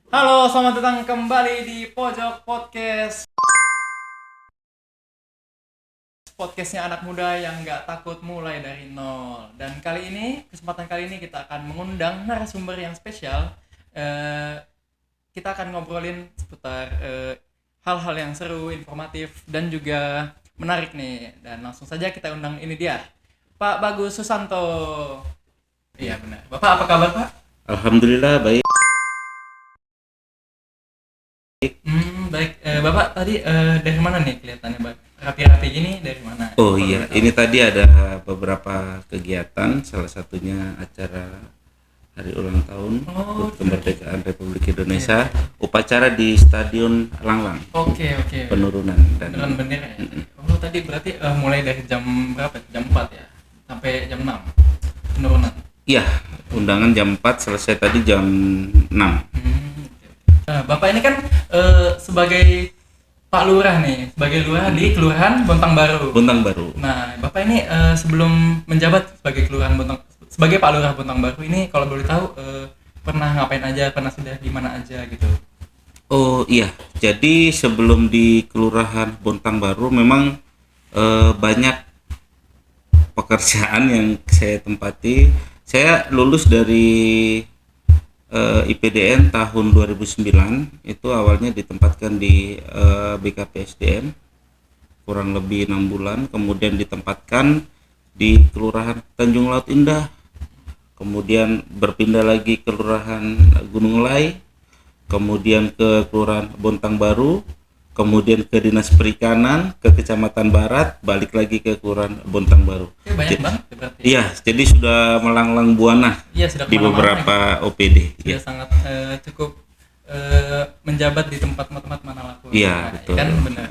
Halo, selamat datang kembali di Pojok Podcast. Podcastnya anak muda yang nggak takut mulai dari nol. Dan kesempatan kali ini kita akan mengundang narasumber yang spesial. Kita akan ngobrolin seputar hal-hal yang seru, informatif, dan juga menarik nih. Dan langsung saja kita undang ini dia, Pak Bagus Susanto. Iya benar. Bapak apa kabar Pak? Alhamdulillah baik. Baik. Bapak tadi dari mana nih kelihatannya, Pak? Rapi-rapi gini dari mana? Oh Kalau iya, boleh tahu. ini tadi ada beberapa kegiatan, salah satunya acara hari ulang tahun Oh, HUT oke, oke. Kemerdekaan Republik Indonesia, Oke, upacara di Stadion Langlang, oke, oke. penurunan dan Beneran bendera ya tadi. Oh, tadi berarti mulai dari jam berapa? Jam 4 ya? Sampai jam 6 penurunan. iya, undangan jam 4 selesai tadi jam 6. Oke, oke. Bapak ini kan sebagai Pak Lurah nih, sebagai lurah di Kelurahan Bontang Baru. Bontang Baru. Nah, Bapak ini sebelum menjabat sebagai sebagai Pak Lurah Bontang Baru ini, kalau boleh tahu pernah ngapain aja, pernah sudah di mana aja gitu. Oh iya, jadi sebelum di Kelurahan Bontang Baru memang banyak pekerjaan yang saya tempati. Saya lulus dari IPDN tahun 2009, itu awalnya ditempatkan di BKP SDM kurang lebih 6 bulan, kemudian ditempatkan di Kelurahan Tanjung Laut Indah, kemudian berpindah lagi ke Kelurahan Gunung Lai, kemudian ke Kelurahan Bontang Baru, kemudian ke Dinas Perikanan, ke Kecamatan Barat, balik lagi ke Kelurahan Bontang Baru. Oke, banyak banget ya berarti. Iya, jadi sudah melanglang buana Iya, sudah di kemana-mana beberapa gitu. OPD. Sudah Ya. sangat cukup menjabat di tempat-tempat mana laku. Iya, Nah, betul. kan benar.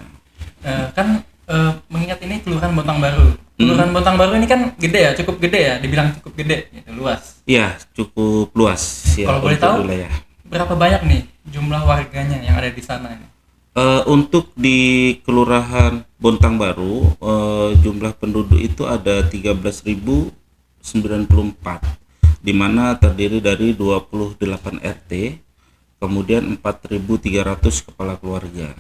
Mengingat ini Kelurahan Bontang Baru. Kelurahan Bontang Baru ini kan gede ya, cukup gede ya, dibilang cukup gede, gitu, luas. Iya, cukup luas ya Kalau boleh untuk tahu, wilayah. berapa banyak nih jumlah warganya yang ada di sana ini? Untuk di Kelurahan Bontang Baru, jumlah penduduk itu ada 13.094, di mana terdiri dari 28 RT, kemudian 4.300 kepala keluarga.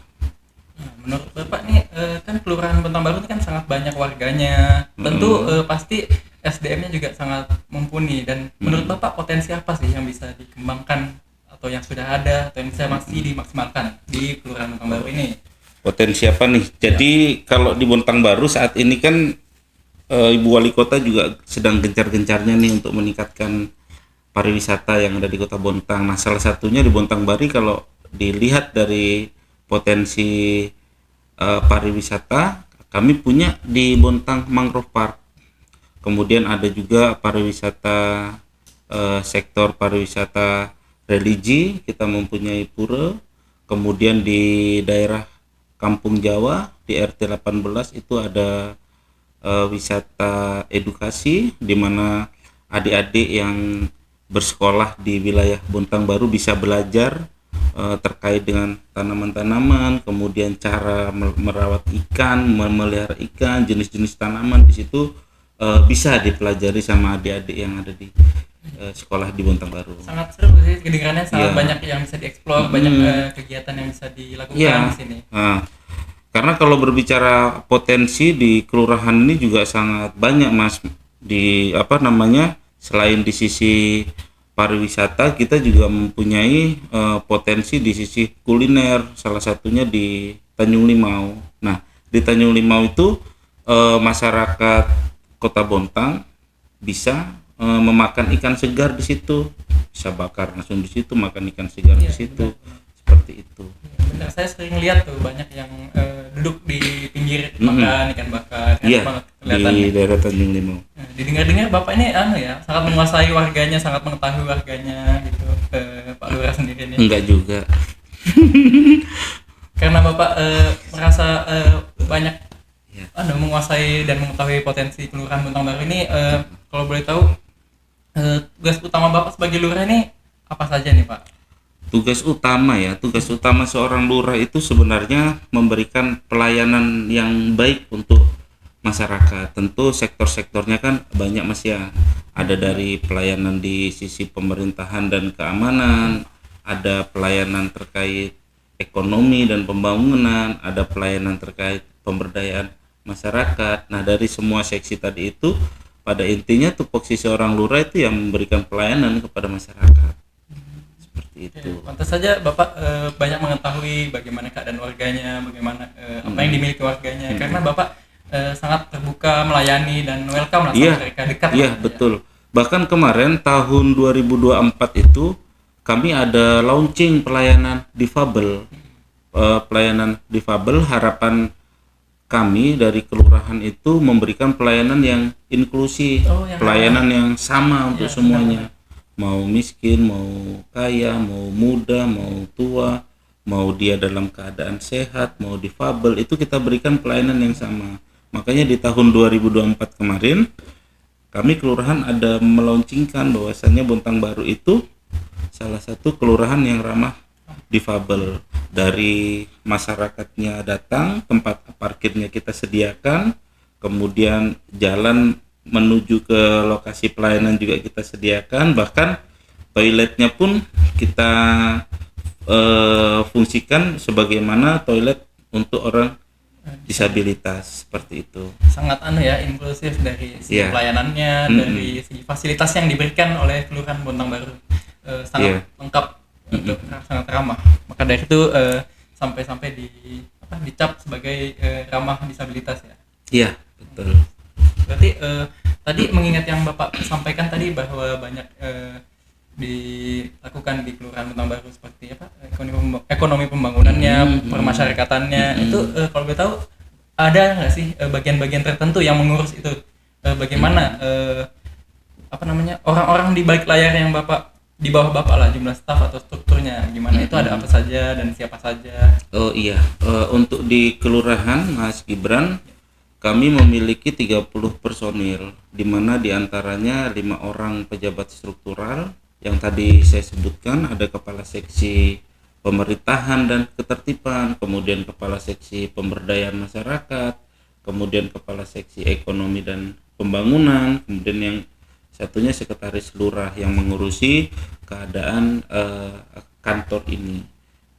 Nah, menurut Bapak nih kan Kelurahan Bontang Baru ini kan sangat banyak warganya. Tentu pasti SDM-nya juga sangat mumpuni, dan menurut Bapak potensi apa sih yang bisa dikembangkan atau yang sudah ada atau yang bisa masih dimaksimalkan di Kelurahan Bontang Baru ini? Potensi apa nih? Jadi kalau di Bontang Baru saat ini kan Ibu Wali Kota juga sedang gencar-gencarnya nih untuk meningkatkan pariwisata yang ada di Kota Bontang. Nah, salah satunya di Bontang Bari, kalau dilihat dari potensi pariwisata, kami punya di Bontang Mangrove Park. Kemudian ada juga pariwisata, sektor pariwisata religi, kita mempunyai pura. Kemudian di daerah Kampung Jawa di RT 18 itu ada wisata edukasi, di mana adik-adik yang bersekolah di wilayah Bontang Baru bisa belajar terkait dengan tanaman-tanaman, kemudian cara merawat ikan, memelihara ikan, jenis-jenis tanaman. Di situ bisa dipelajari sama adik-adik yang ada di sekolah di Bontang Baru. Sangat seru sih, kedengarannya sangat Iya. banyak yang bisa dieksplor, banyak kegiatan yang bisa dilakukan Iya. di sini. Nah, karena kalau berbicara potensi di kelurahan ini juga sangat banyak, Mas. Di apa namanya? Selain di sisi pariwisata, kita juga mempunyai potensi di sisi kuliner. Salah satunya di Tanjung Limau. Nah, di Tanjung Limau itu masyarakat Kota Bontang bisa memakan ikan segar di situ. Bisa bakar langsung di situ, makan ikan segar di Iya, situ. benar. Seperti itu. Benar, saya sering lihat tuh banyak yang duduk di pinggir makan ikan bakar, enak Iya, banget kelihatan. di daerah Tanjung Limau. Nah, didengar-dengar Bapak ini sangat menguasai warganya, sangat mengetahui warganya gitu. Pak Lurah sendiri nih. Enggak juga. Karena Bapak merasa banyak Ya. menguasai dan mengetahui potensi Kelurahan Bontang Baru ini, kalau boleh tahu tugas utama Bapak sebagai lurah ini apa saja nih, Pak? Tugas utama seorang lurah itu sebenarnya memberikan pelayanan yang baik untuk masyarakat. Tentu sektor-sektornya kan banyak, Mas ya. Ada dari pelayanan di sisi pemerintahan dan keamanan, ada pelayanan terkait ekonomi dan pembangunan, ada pelayanan terkait pemberdayaan masyarakat. Nah, dari semua seksi tadi itu pada intinya tupoksi seorang lurah itu yang memberikan pelayanan kepada masyarakat. Seperti itu. Pantas saja Bapak banyak mengetahui bagaimana keadaan warganya, bagaimana apa yang dimiliki warganya, karena Bapak sangat terbuka melayani dan welcome lah sama mereka, dekat. Iya, betul. Bahkan kemarin tahun 2024 itu kami ada launching pelayanan difabel. Pelayanan difabel, harapan kami dari kelurahan itu memberikan pelayanan yang inklusif, pelayanan yang sama untuk semuanya. Mau miskin, mau kaya, mau muda, mau tua, mau dia dalam keadaan sehat, mau difabel, itu kita berikan pelayanan yang sama. Makanya di tahun 2024 kemarin kami kelurahan ada melaunchingkan bahwasannya Bontang Baru itu salah satu kelurahan yang ramah difabel. Dari masyarakatnya datang, tempat parkirnya kita sediakan, kemudian jalan menuju ke lokasi pelayanan juga kita sediakan, bahkan toiletnya pun kita fungsikan sebagaimana toilet untuk orang disabilitas, seperti itu. Sangat inklusif dari segi pelayanannya, dari segi fasilitas yang diberikan oleh Kelurahan Bontang Baru, sangat lengkap, sangat ramah. Maka dari itu sampai dicap sebagai ramah disabilitas ya. Iya, betul. Berarti tadi mengingat yang Bapak sampaikan tadi bahwa banyak dilakukan di Kelurahan Bontang Baru seperti ekonomi pembangunannya, permasyarakatannya, itu kalau boleh tahu ada nggak sih bagian-bagian tertentu yang mengurus itu? Bagaimana orang-orang di balik layar yang Bapak, di bawah Bapak lah, jumlah staf atau strukturnya gimana, itu ada apa saja dan siapa saja? Oh iya, untuk di kelurahan Mas Gibran kami memiliki 30 personil, di mana diantaranya 5 orang pejabat struktural yang tadi saya sebutkan, ada kepala seksi pemerintahan dan ketertiban, kemudian kepala seksi pemberdayaan masyarakat, kemudian kepala seksi ekonomi dan pembangunan, kemudian yang satunya sekretaris lurah yang mengurusi keadaan kantor ini.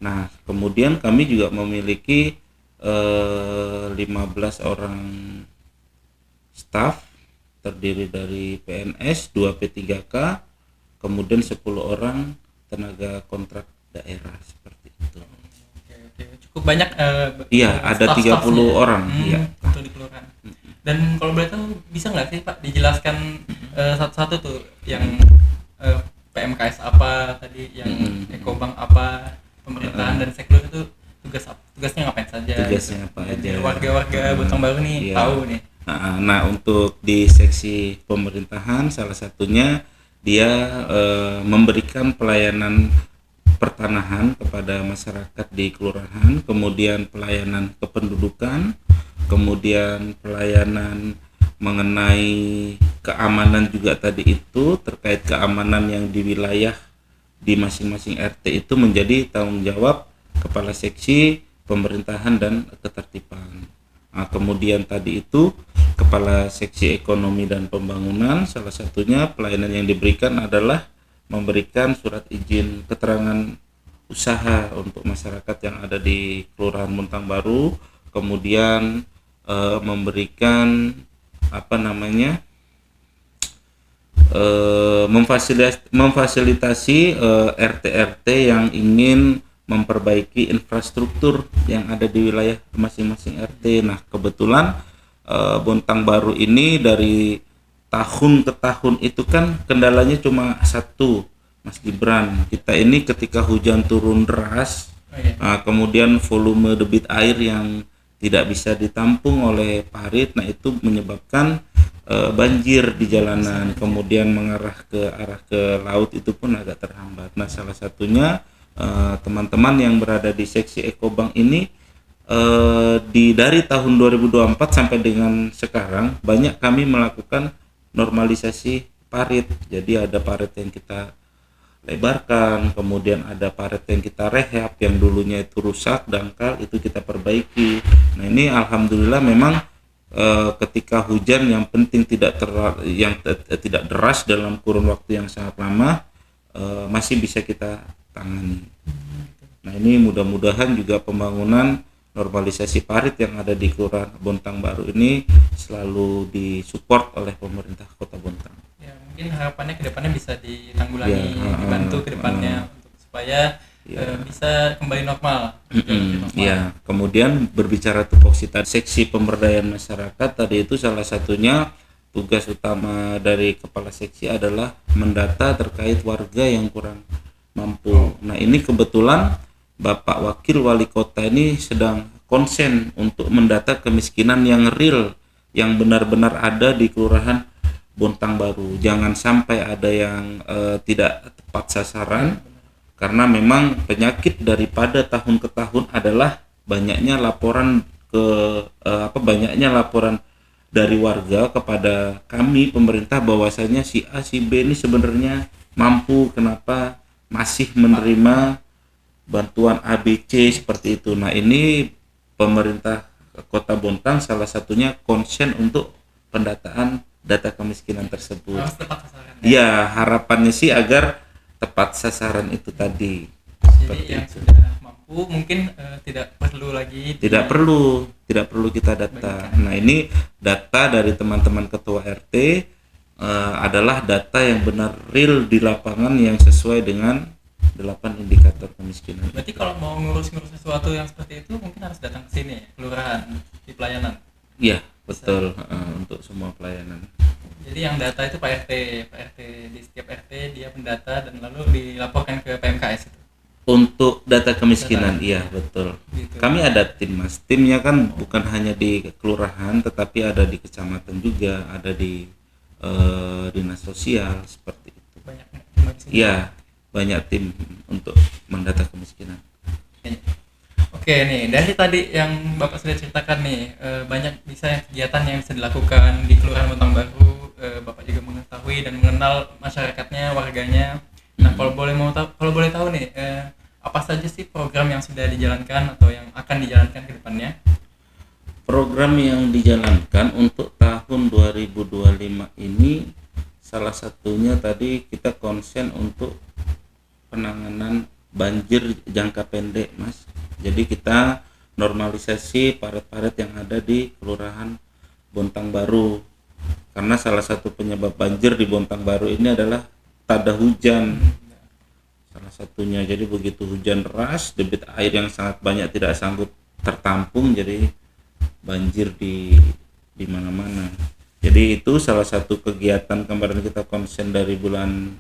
Nah, kemudian kami juga memiliki 15 orang staf terdiri dari PNS, 2 P3K, kemudian 10 orang tenaga kontrak daerah, seperti itu. Oke. Cukup banyak. Iya, ada 30 orang. Iya. Untuk di kelurahan. Dan kalau boleh tahu, bisa nggak sih Pak dijelaskan satu-satu tuh yang PMKS apa tadi, yang Ekobank apa, pemerintahan dan sektor itu tugasnya ngapain saja? Tugasnya apa aja? Warga-warga Bontang Baru nih tahu nih. Nah, untuk di seksi pemerintahan salah satunya dia memberikan pelayanan pertanahan kepada masyarakat di kelurahan, kemudian pelayanan kependudukan, kemudian pelayanan mengenai keamanan juga tadi itu, terkait keamanan yang di wilayah di masing-masing RT itu menjadi tanggung jawab kepala seksi pemerintahan dan ketertiban. Nah, kemudian tadi itu kepala seksi ekonomi dan pembangunan, salah satunya pelayanan yang diberikan adalah memberikan surat izin keterangan usaha untuk masyarakat yang ada di Kelurahan Bontang Baru, kemudian memberikan memfasilitasi RT-RT yang ingin memperbaiki infrastruktur yang ada di wilayah masing-masing RT. Nah, kebetulan Bontang Baru ini dari tahun ke tahun itu kan kendalanya cuma satu, Mas Gibran. Kita ini ketika hujan turun deras, kemudian volume debit air yang tidak bisa ditampung oleh parit, nah itu menyebabkan banjir di jalanan, kemudian mengarah ke arah ke laut itu pun agak terhambat. Nah, salah satunya teman-teman yang berada di seksi Ekobank ini dari tahun 2024 sampai dengan sekarang banyak kami melakukan normalisasi parit. Jadi ada parit yang kita lebarkan, kemudian ada parit yang kita rehab, yang dulunya itu rusak, dangkal, itu kita perbaiki. Nah, ini alhamdulillah memang ketika hujan yang penting tidak deras dalam kurun waktu yang sangat lama, masih bisa kita tangani. Nah ini mudah-mudahan juga pembangunan normalisasi parit yang ada di Kelurahan Bontang Baru ini selalu disupport oleh pemerintah Kota Bontang. Ya, mungkin harapannya ke depannya bisa ditanggulangi, dibantu ke depannya untuk supaya bisa kembali normal. Ya, kemudian berbicara tupoksi tadi, seksi pemberdayaan masyarakat tadi itu salah satunya tugas utama dari kepala seksi adalah mendata terkait warga yang kurang mampu. Nah ini kebetulan Bapak Wakil Wali Kota ini sedang konsen untuk mendata kemiskinan yang real, yang benar-benar ada di Kelurahan Bontang Baru. Jangan sampai ada yang tidak tepat sasaran, karena memang penyakit daripada tahun ke tahun adalah banyaknya laporan dari warga kepada kami pemerintah bahwasanya si A si B ini sebenarnya mampu, kenapa masih menerima bantuan ABC seperti itu. Nah ini pemerintah Kota Bontang salah satunya konsen untuk pendataan data kemiskinan tersebut. Harus tepat sasaran. Ya harapannya sih agar tepat sasaran itu tadi. Jadi yang itu sudah mampu mungkin tidak perlu lagi tidak perlu kita data. Nah ini data dari teman-teman ketua RT adalah data yang benar real di lapangan yang sesuai dengan 8 indikator kemiskinan. Berarti kalau mau ngurus-ngurus sesuatu yang seperti itu mungkin harus datang ke sini, kelurahan, di pelayanan. Iya betul, untuk semua pelayanan. Jadi yang data itu Pak RT di setiap RT dia mendata dan lalu dilaporkan ke PMKS itu. Untuk data kemiskinan, iya betul. Gitu. Kami ada tim mas, timnya kan bukan hanya di kelurahan, tetapi ada di kecamatan juga, ada di dinas sosial seperti itu. Banyak. Iya, banyak tim untuk mendata kemiskinan. Oke nih, dari tadi yang Bapak sudah ceritakan nih, banyak kegiatan yang bisa dilakukan di Kelurahan Bontang Baru. Bapak juga mengetahui dan mengenal masyarakatnya, warganya. Nah, kalau boleh tahu nih, apa saja sih program yang sudah dijalankan atau yang akan dijalankan ke depannya? Program yang dijalankan untuk tahun 2025 ini salah satunya tadi kita konsen untuk penanganan banjir jangka pendek, Mas. Jadi kita normalisasi parit-parit yang ada di Kelurahan Bontang Baru. Karena salah satu penyebab banjir di Bontang Baru ini adalah tada hujan. Salah satunya, jadi begitu hujan deras, debit air yang sangat banyak tidak sanggup tertampung, jadi banjir di mana-mana. Jadi itu salah satu kegiatan kemarin kita konsen dari bulan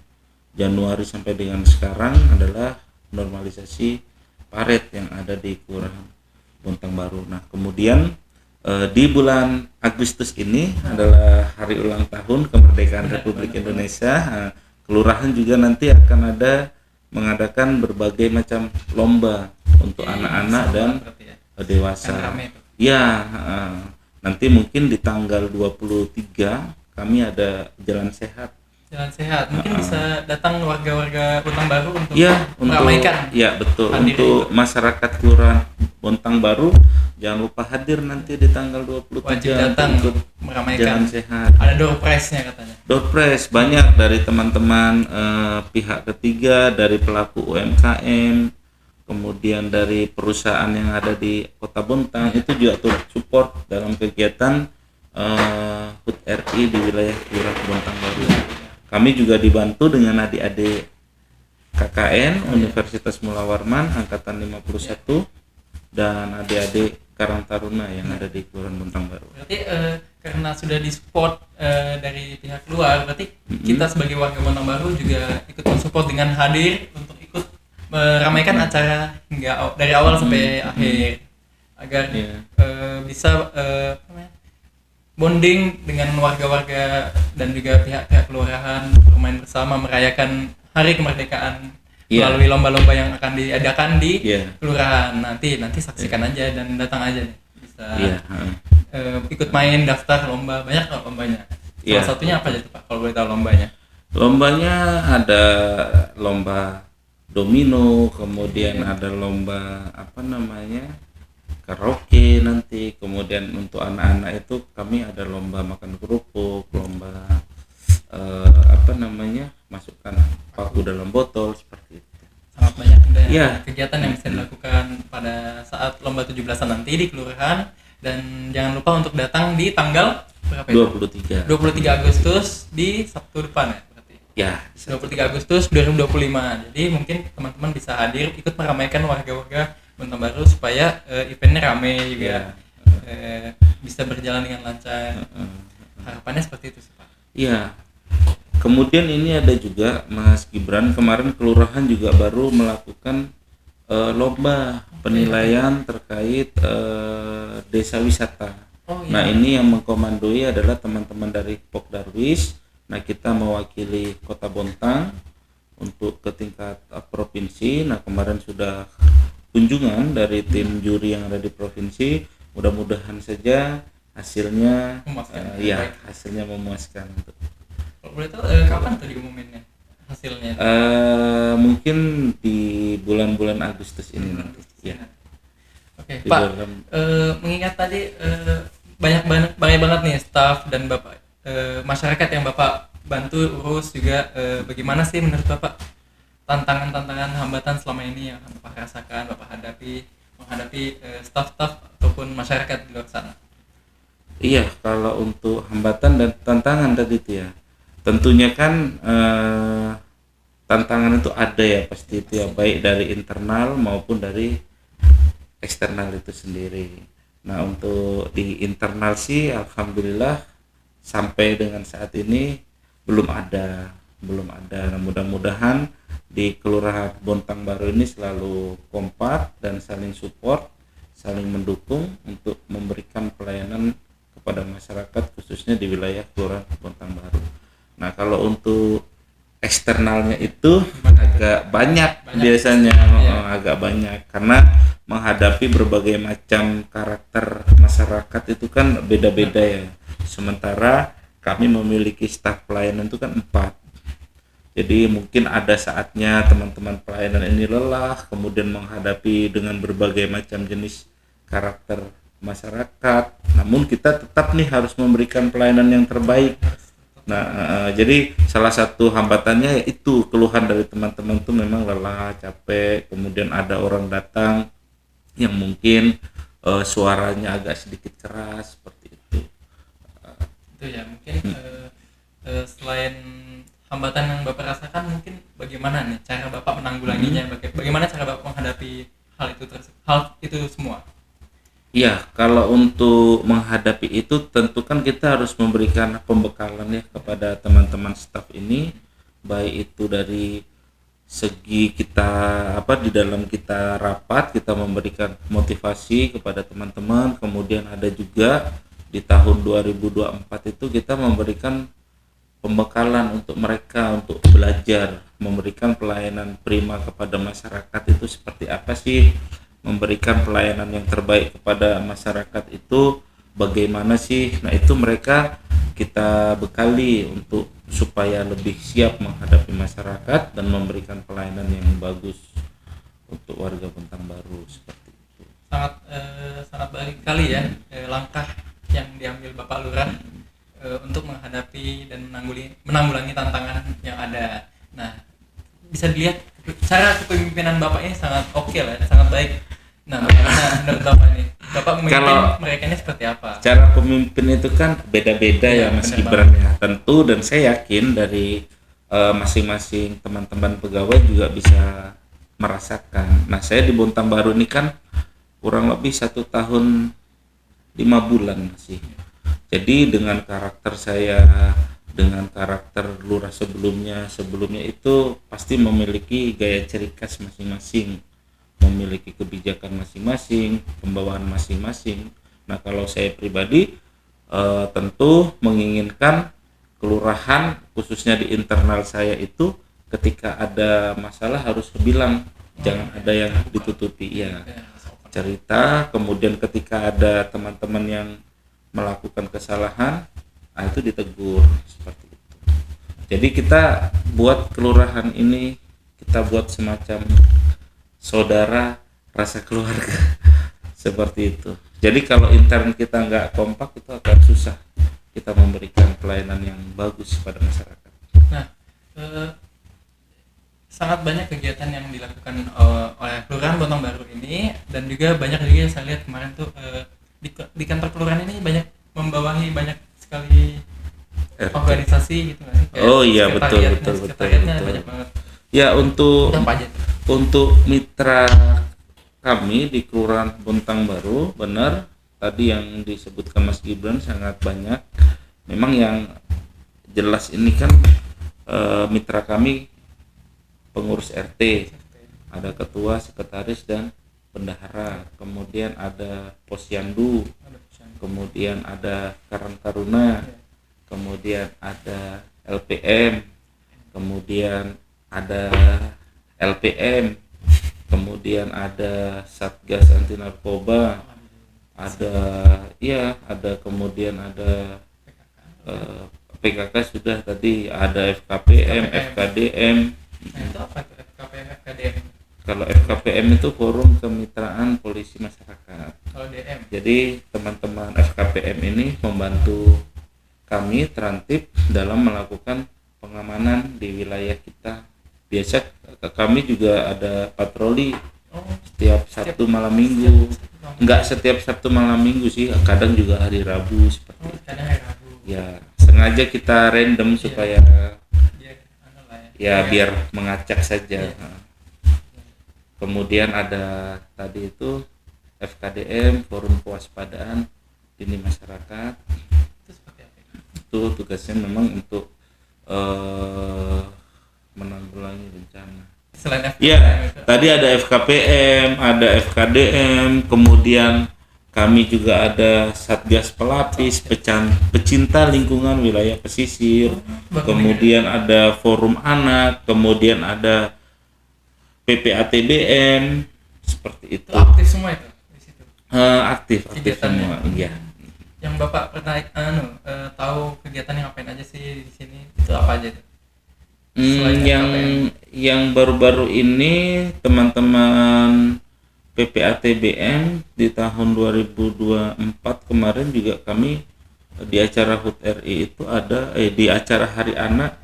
Januari sampai dengan sekarang adalah normalisasi parit yang ada di Kelurahan Bontang Baru. Nah kemudian di bulan Agustus ini adalah hari ulang tahun kemerdekaan Republik Indonesia. Kelurahan juga nanti akan ada mengadakan berbagai macam lomba untuk anak-anak dan dewasa. Ya, nanti mungkin di tanggal 23 kami ada jalan sehat. Jalan sehat, mungkin bisa datang warga-warga Bontang Baru untuk meramaikan. Ya betul, untuk masyarakat Kelurahan Bontang Baru jangan lupa hadir nanti di tanggal 23. Wajib datang untuk meramaikan. Jalan sehat. Ada door prize-nya katanya. Door prize banyak dari teman-teman pihak ketiga, dari pelaku UMKM, kemudian dari perusahaan yang ada di Kota Bontang, itu juga turut support dalam kegiatan HUT RI di wilayah Kelurahan Bontang Baru. Kami juga dibantu dengan adik-adik KKN Universitas Mula Warman angkatan 51 dan adik-adik Karang Taruna yang ada di Kelurahan Bontang Baru. Berarti karena sudah disupport dari pihak luar, berarti kita sebagai warga Bontang Baru juga ikut mensupport dengan hadir untuk ikut meramaikan acara hingga dari awal sampai akhir agar bisa bonding dengan warga-warga dan juga pihak-pihak kelurahan bermain bersama merayakan hari kemerdekaan melalui lomba-lomba yang akan diadakan di kelurahan. Nanti saksikan aja dan datang aja nih. Bisa ikut main daftar lomba, banyak kok lombanya. Salah satunya apa aja tuh Pak kalau boleh tahu lombanya? Lombanya ada lomba domino, kemudian ada lomba karaoke nanti, kemudian untuk anak-anak itu kami ada lomba makan kerupuk, lomba masukkan paku dalam botol seperti itu. sangat banyak udah Iya. kegiatan yang bisa dilakukan pada saat lomba 17-an nanti di kelurahan. Dan jangan lupa untuk datang di tanggal berapa itu? 23. 23 Agustus di Sabtu depan ya berarti. Ya, 23 Agustus 2025. Jadi mungkin teman-teman bisa hadir ikut meramaikan warga-warga Bontang Baru supaya eventnya rame juga. Bisa berjalan dengan lancar. Harapannya seperti itu sih Pak. iya. Kemudian ini ada juga Mas Gibran, kemarin kelurahan juga baru melakukan lomba penilaian terkait desa wisata. Oh, iya. Nah, ini yang mengkomandoi adalah teman-teman dari Pok Darwis. Nah, kita mewakili Kota Bontang untuk ke tingkat provinsi. Nah, kemarin sudah kunjungan dari tim juri yang ada di provinsi. Mudah-mudahan saja hasilnya Memuaskan. ya Baik. hasilnya memuaskan. Kalau boleh tahu kapan tuh diumuminnya hasilnya? Mungkin di bulan-bulan Agustus ini nanti. Ya. Oke, Di Pak. bulan- Mengingat tadi banyak banget nih staf dan Bapak masyarakat yang Bapak bantu urus juga, bagaimana sih menurut Bapak tantangan-tantangan hambatan selama ini yang Bapak rasakan, Bapak menghadapi staf-staf ataupun masyarakat di luar sana? Iya, kalau untuk hambatan dan tantangan tadi itu ya, tentunya kan tantangan itu ada ya pasti itu ya, baik dari internal maupun dari eksternal itu sendiri. Nah, untuk di internal sih alhamdulillah sampai dengan saat ini belum ada. Nah, mudah-mudahan di Kelurahan Bontang Baru ini selalu kompak dan saling support, saling mendukung untuk memberikan pelayanan kepada masyarakat khususnya di wilayah Kelurahan Bontang Baru. Nah, kalau untuk eksternalnya itu agak banyak biasanya. Agak banyak karena menghadapi berbagai macam karakter masyarakat itu kan beda-beda ya. Sementara kami memiliki staf pelayanan itu kan 4. Jadi mungkin ada saatnya teman-teman pelayanan ini lelah, kemudian menghadapi dengan berbagai macam jenis karakter masyarakat. Namun kita tetap nih harus memberikan pelayanan yang terbaik. Nah, jadi salah satu hambatannya yaitu keluhan dari teman-teman tuh memang lelah, capek, kemudian ada orang datang yang mungkin suaranya agak sedikit keras seperti itu. Itu ya mungkin selain hambatan yang Bapak rasakan, mungkin bagaimana nih cara Bapak menanggulanginya, bagaimana cara Bapak menghadapi hal itu semua? Iya, kalau untuk menghadapi itu tentu kan kita harus memberikan pembekalan ya kepada teman-teman staf ini, baik itu dari segi kita di dalam kita rapat kita memberikan motivasi kepada teman-teman, kemudian ada juga di tahun 2024 itu kita memberikan pembekalan untuk mereka untuk belajar memberikan pelayanan prima kepada masyarakat itu seperti apa sih, memberikan pelayanan yang terbaik kepada masyarakat itu bagaimana sih. Nah, itu mereka kita bekali untuk supaya lebih siap menghadapi masyarakat dan memberikan pelayanan yang bagus untuk warga Bontang Baru seperti itu. Sangat baik sekali ya langkah yang diambil Bapak Lurah untuk menghadapi dan menanggulangi tantangan yang ada. Nah, bisa dilihat cara kepemimpinan Bapak ini sangat oke lah, sangat baik. Nah, bagaimana menurut Bapak ini? Bapak memimpin mereka ini seperti apa? Cara pemimpin itu kan beda-beda ya Mas Gibran ya. Tentu dan saya yakin dari masing-masing teman-teman pegawai juga bisa merasakan. Nah, saya di Bontang Baru ini kan kurang lebih 1 tahun 5 bulan masih. Jadi dengan karakter saya, dengan karakter lurah sebelumnya itu pasti memiliki gaya ciri khas masing-masing, memiliki kebijakan masing-masing, pembawaan masing-masing. Nah, kalau saya pribadi tentu menginginkan kelurahan khususnya di internal saya itu ketika ada masalah harus bilang, jangan ada yang ditutupi ya. Cerita, kemudian ketika ada teman-teman yang melakukan kesalahan, itu ditegur seperti itu. Jadi kita buat kelurahan ini, kita buat semacam saudara, rasa keluarga seperti itu. Jadi kalau intern kita nggak kompak itu akan susah kita memberikan pelayanan yang bagus pada masyarakat. Nah, sangat banyak kegiatan yang dilakukan oleh Kelurahan Bontang Baru ini, dan juga banyak juga yang saya lihat kemarin tuh di kantor kelurahan ini banyak membawahi banyak sekali RT. organisasi gitu kan. Oh iya, betul, betul, betul, Sekretariatnya betul. banyak banget. Ya, untuk Itu apa aja tuh? mitra kami di Kelurahan Bontang Baru, benar tadi yang disebutkan Mas Gibran sangat banyak. Memang yang jelas ini kan mitra kami pengurus RT, ada ketua, sekretaris, dan bendahara. Kemudian ada posyandu, kemudian ada Karang Taruna, kemudian ada LPM, kemudian ada LPM, kemudian ada Satgas Anti Narkoba, ada kemudian ada PKK sudah tadi, ada FKPM, FKDM. Nah, itu apa tuh FKPM, FKDM? Kalau FKPM itu Forum Kemitraan Polisi Masyarakat. Kalau DM? Jadi teman-teman FKPM ini membantu kami Trantip dalam melakukan pengamanan di wilayah kita. Biasa kami juga ada patroli setiap Sabtu malam Minggu. Enggak setiap Sabtu malam Minggu sih, kadang juga hari Rabu seperti itu. Kadang hari Rabu. Ya, sengaja kita random supaya biar mengacak saja. Kemudian ada tadi itu FKDM, Forum Kewaspadaan Dini Masyarakat. Itu seperti apa? Itu tugasnya memang untuk menanggulangi bencana. Selain FKPM Ya, itu. tadi ada FKPM, ada FKDM, kemudian kami juga ada Satgas Pelapis, pecinta lingkungan wilayah pesisir, kemudian ada Forum Anak, kemudian ada PPATBM, seperti itu. Itu aktif semua itu di situ. Aktif Kegiatannya. semua. Iya. Yang Bapak pernah tahu kegiatannya ngapain aja sih di sini? Itu apa aja itu? Yang baru-baru ini teman-teman PPATBM di tahun 2024 kemarin juga kami di acara HUT RI itu ada di acara Hari Anak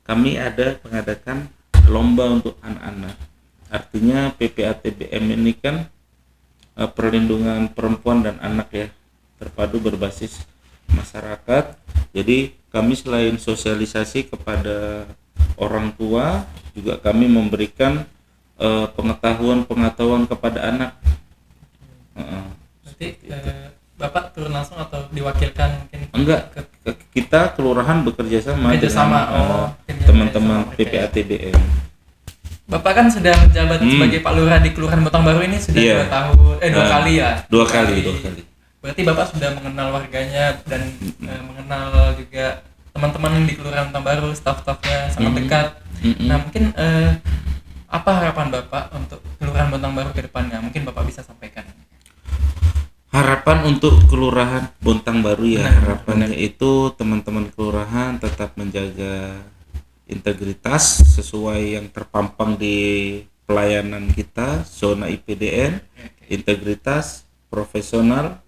kami ada mengadakan lomba untuk anak-anak. Artinya PPATBM ini kan perlindungan perempuan dan anak ya, terpadu berbasis masyarakat. Jadi kami selain sosialisasi kepada orang tua, juga kami memberikan pengetahuan kepada anak. Berarti Bapak turun langsung atau diwakilkan mungkin? Enggak, kita kelurahan bekerja sama dengan teman-teman PPATBM. Bapak kan sudah menjabat sebagai Pak Lurah di Kelurahan Bontang Baru ini sudah 2 tahun, 2 kali ya? 2 kali. Berarti Bapak sudah mengenal warganya dan mengenal juga teman-teman di Kelurahan Bontang Baru, staf-stafnya sangat dekat. Nah, mungkin apa harapan Bapak untuk Kelurahan Bontang Baru ke depannya? Mungkin Bapak bisa sampaikan. Harapan untuk Kelurahan Bontang Baru ya, harapannya itu teman-teman kelurahan tetap menjaga integritas sesuai yang terpampang di pelayanan kita, zona IPDN, integritas, profesional,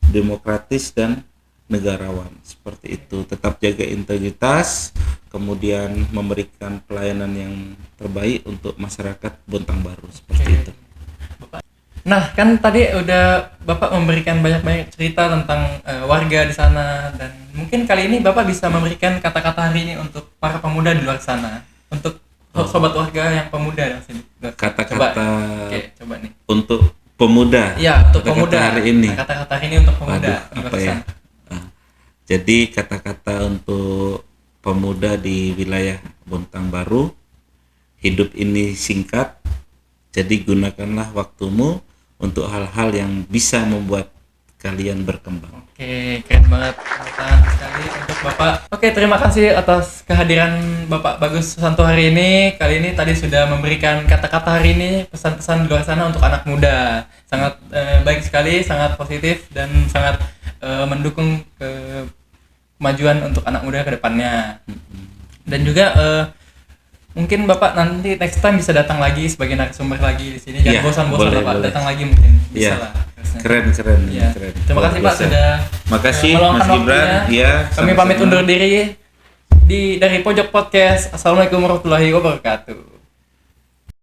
demokratis, dan negarawan. Seperti itu, tetap jaga integritas, kemudian memberikan pelayanan yang terbaik untuk masyarakat Bontang Baru, seperti itu. Nah, kan tadi udah Bapak memberikan banyak cerita tentang warga di sana, dan mungkin kali ini Bapak bisa memberikan kata-kata hari ini untuk para pemuda di luar sana, untuk sobat warga yang pemuda di sini. Kata-kata coba nih. Untuk pemuda. Iya, untuk kata-kata pemuda. Hari ini. Kata-kata hari ini untuk pemuda. Waduh, apa ya? Jadi kata-kata untuk pemuda di wilayah Bontang Baru, hidup ini singkat, jadi gunakanlah waktumu untuk hal-hal yang bisa membuat kalian berkembang. Oke, keren banget. Tangan sekali untuk Bapak. Oke, terima kasih atas kehadiran Bapak Bagus Susanto hari ini. Kali ini tadi sudah memberikan kata-kata hari ini, pesan-pesan di luar sana untuk anak muda. Sangat baik sekali, sangat positif, dan sangat mendukung kemajuan untuk anak muda ke depannya. Dan juga mungkin Bapak nanti next time bisa datang lagi sebagai narasumber lagi di sini. Jangan bosan-bosan Bapak, datang lagi mungkin. Bisa lah. Keren. Terima kasih Pak sudah Makasih meluangkan Mas Gibran. waktunya. Iya. Kami pamit undur diri. dari Pojok Podcast. Assalamualaikum warahmatullahi wabarakatuh.